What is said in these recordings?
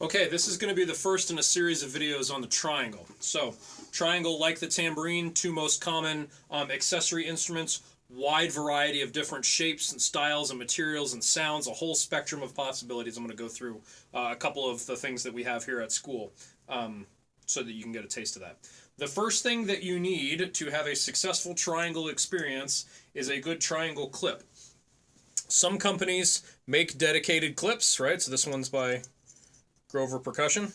Okay, this is going to be the first in a series of videos on the triangle. So, triangle, like the tambourine, two most common accessory instruments, wide variety of different shapes and styles and materials and sounds, a whole spectrum of possibilities. I'm going to go through a couple of the things that we have here at school so that you can get a taste of that. The first thing that you need to have a successful triangle experience is a good triangle clip. Some companies make dedicated clips, right? So this one's by Grover Percussion.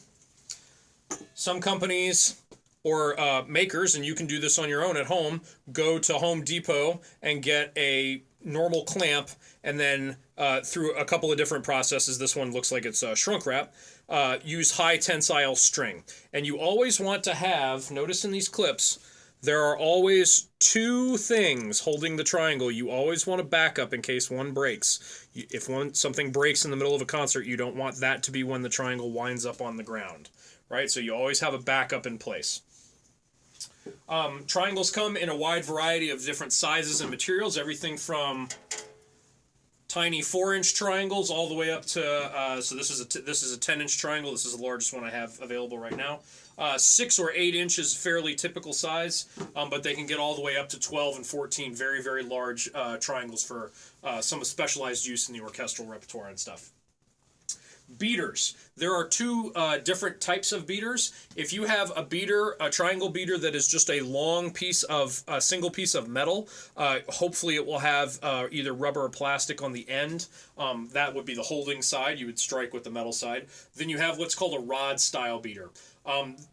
Some companies or makers, and you can do this on your own at home, go to Home Depot and get a normal clamp, and then through a couple of different processes, this one looks like it's shrunk wrap, use high tensile string. And you always want to have, notice in these clips, there are always two things holding the triangle. You always want a backup in case one breaks. If something breaks in the middle of a concert, you don't want that to be when the triangle winds up on the ground, right? So you always have a backup in place. Triangles come in a wide variety of different sizes and materials, everything from tiny 4-inch triangles all the way up to so this is a 10-inch triangle. This is the largest one I have available right now. 6 or 8 inches, fairly typical size, but they can get all the way up to 12 and 14, very, very large triangles for some specialized use in the orchestral repertoire and stuff. Beaters. There are two different types of beaters. If you have a beater, a triangle beater that is just a long piece of, a single piece of metal, hopefully it will have either rubber or plastic on the end. That would be the holding side. You would strike with the metal side. Then you have what's called a rod style beater.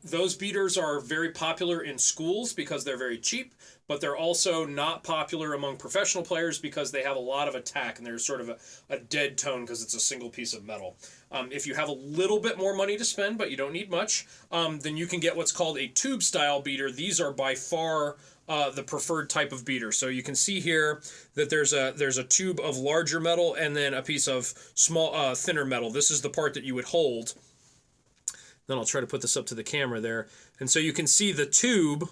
Those beaters are very popular in schools because they're very cheap, but they're also not popular among professional players because they have a lot of attack and they're sort of a dead tone because it's a single piece of metal. If you have a little bit more money to spend, but you don't need much, then you can get what's called a tube style beater. These are by far the preferred type of beater. So you can see here that there's a tube of larger metal and then a piece of small thinner metal. This is the part that you would hold. Then I'll try to put this up to the camera there. And so you can see the tube,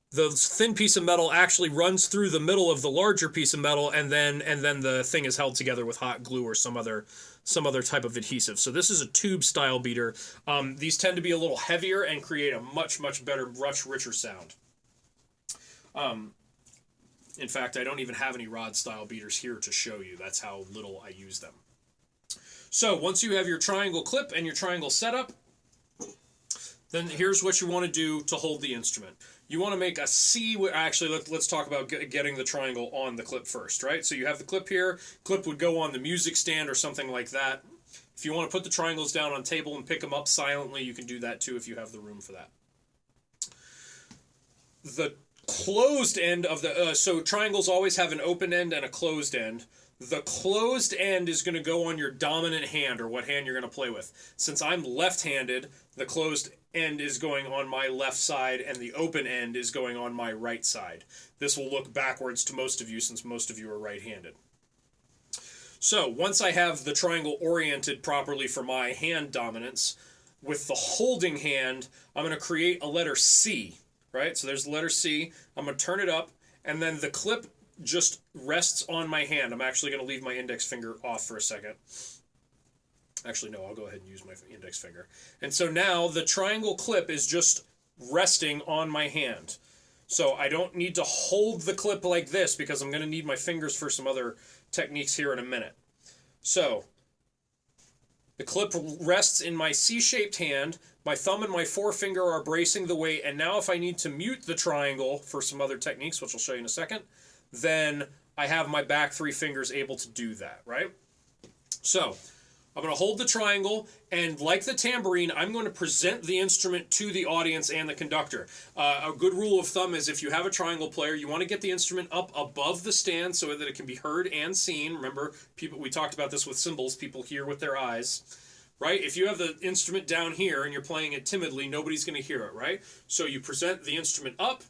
the thin piece of metal actually runs through the middle of the larger piece of metal, and then the thing is held together with hot glue or some other type of adhesive. So this is a tube style beater. These tend to be a little heavier and create a much better, much richer sound. In fact, I don't even have any rod style beaters here to show you. That's how little I use them. So once you have your triangle clip and your triangle setup, then here's what you want to do to hold the instrument. You want to make a C. Actually, let's talk about getting the triangle on the clip first, right? So you have the clip here. Clip would go on the music stand or something like that. If you want to put the triangles down on a table and pick them up silently, you can do that too if you have the room for that. The closed end of the... so triangles always have an open end and a closed end. The closed end is going to go on your dominant hand, or what hand you're going to play with. Since I'm left-handed, the closed end is going on my left side, and the open end is going on my right side. This will look backwards to most of you, since most of you are right-handed. So, once I have the triangle oriented properly for my hand dominance, with the holding hand, I'm going to create a letter C, right? So there's the letter C. I'm going to turn it up, and then the clip just rests on my hand. I'm actually going to leave my index finger off for a second. Actually, no, I'll go ahead and use my index finger. And so now the triangle clip is just resting on my hand. So I don't need to hold the clip like this because I'm going to need my fingers for some other techniques here in a minute. So the clip rests in my C-shaped hand. My thumb and my forefinger are bracing the weight. And now if I need to mute the triangle for some other techniques, which I'll show you in a second, then I have my back 3 fingers able to do that, right? So I'm going to hold the triangle, and like the tambourine, I'm going to present the instrument to the audience and the conductor. A good rule of thumb is if you have a triangle player, you want to get the instrument up above the stand so that it can be heard and seen. Remember, we talked about this with cymbals. People hear with their eyes, right? If you have the instrument down here and you're playing it timidly, nobody's going to hear it, right? So you present the instrument up.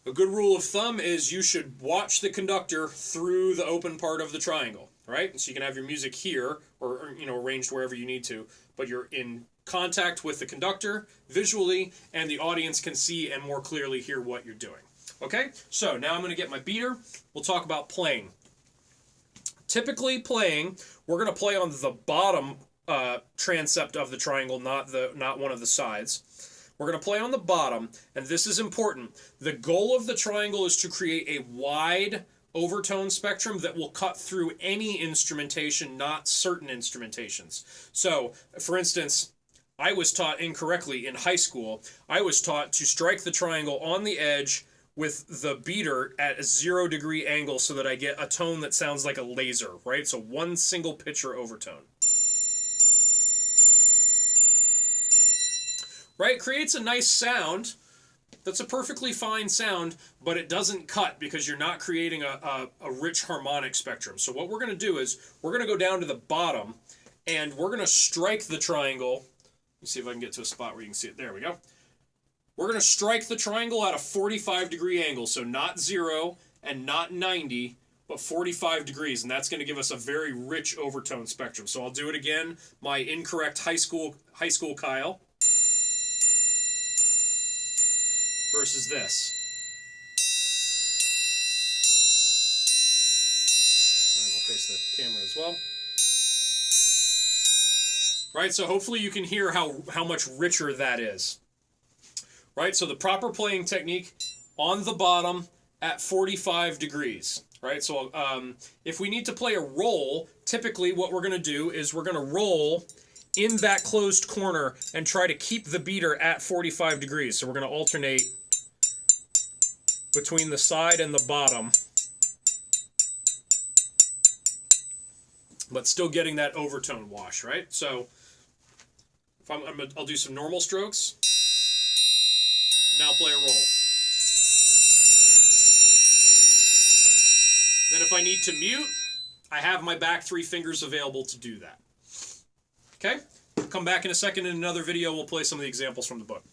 A good rule of thumb is you should watch the conductor through the open part of the triangle, right? So you can have your music here or arranged wherever you need to, but you're in contact with the conductor visually, and the audience can see and more clearly hear what you're doing. Okay? So now I'm going to get my beater. We'll talk about playing. Typically playing, we're going to play on the bottom transept of the triangle, not one of the sides. We're going to play on the bottom, and this is important. The goal of the triangle is to create a wide overtone spectrum that will cut through any instrumentation, not certain instrumentations. So, for instance, I was taught incorrectly in high school. I was taught to strike the triangle on the edge with the beater at a 0-degree angle so that I get a tone that sounds like a laser, right? So one single pitcher overtone. Right? Creates a nice sound. That's a perfectly fine sound, but it doesn't cut because you're not creating a rich harmonic spectrum. So what we're going to do is we're going to go down to the bottom and we're going to strike the triangle. Let me see if I can get to a spot where you can see it. There we go. We're going to strike the triangle at a 45-degree angle, so not 0 and not 90, but 45 degrees, and that's going to give us a very rich overtone spectrum. So I'll do it again, my incorrect high school Kyle versus this. And we'll face the camera as well. Right, so hopefully you can hear how much richer that is. Right, so the proper playing technique on the bottom at 45 degrees. Right, so if we need to play a roll, typically what we're going to do is we're going to roll in that closed corner and try to keep the beater at 45 degrees. So we're going to alternate between the side and the bottom, but still getting that overtone wash, right? So if I'll do some normal strokes. Now play a roll. Then if I need to mute, I have my back 3 fingers available to do that. Okay? Come back in a second in another video. We'll play some of the examples from the book.